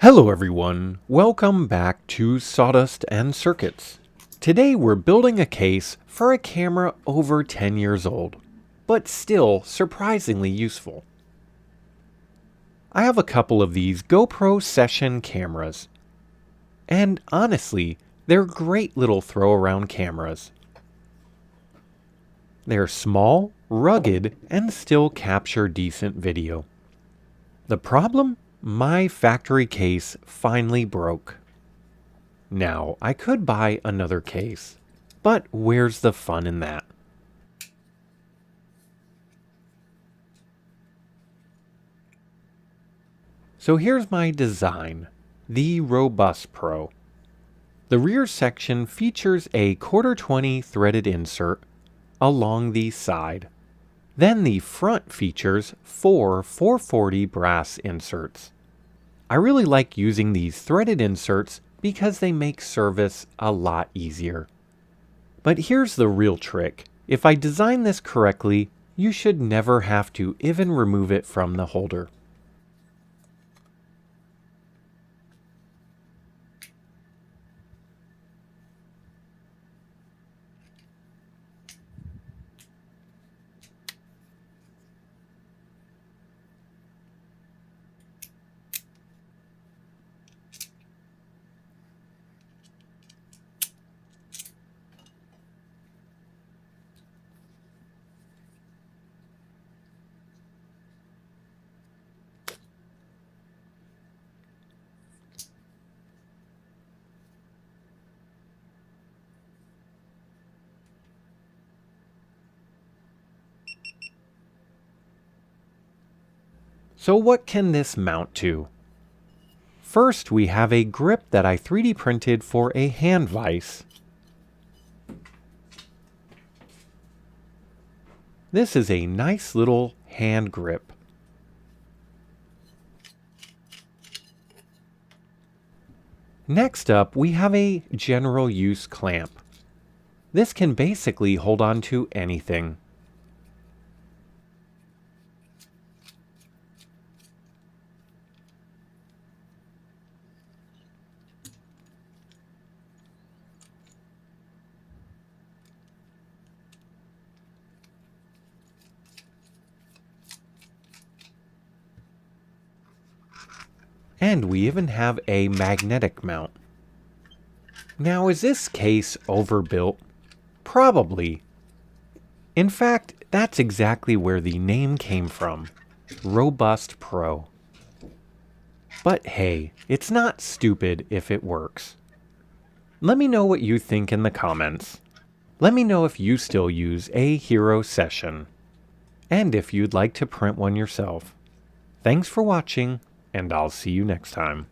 Hello everyone, welcome back to Sawdust and Circuits. Today we're building a case for a camera over 10 years old, but still surprisingly useful. I have a couple of these GoPro Session cameras, and honestly, they're great little throw-around cameras. They're small, rugged, and still capture decent video. The problem? My factory case finally broke. Now, I could buy another case, but where's the fun in that? So here's my design, the RobustPro. The rear section features a 1/4-20 threaded insert along the side. Then the front features 4 440 brass inserts. I really like using these threaded inserts because they make service a lot easier. But here's the real trick. If I design this correctly, you should never have to even remove it from the holder. So what can this mount to? First, we have a grip that I 3D printed for a hand vise. This is a nice little hand grip. Next up, we have a general use clamp. This can basically hold on to anything. And we even have a magnetic mount. Now, is this case overbuilt? Probably. In fact, that's exactly where the name came from, RobustPro. But hey, it's not stupid if it works. Let me know what you think in the comments. Let me know if you still use a Hero Session, and if you'd like to print one yourself. Thanks for watching, and I'll see you next time.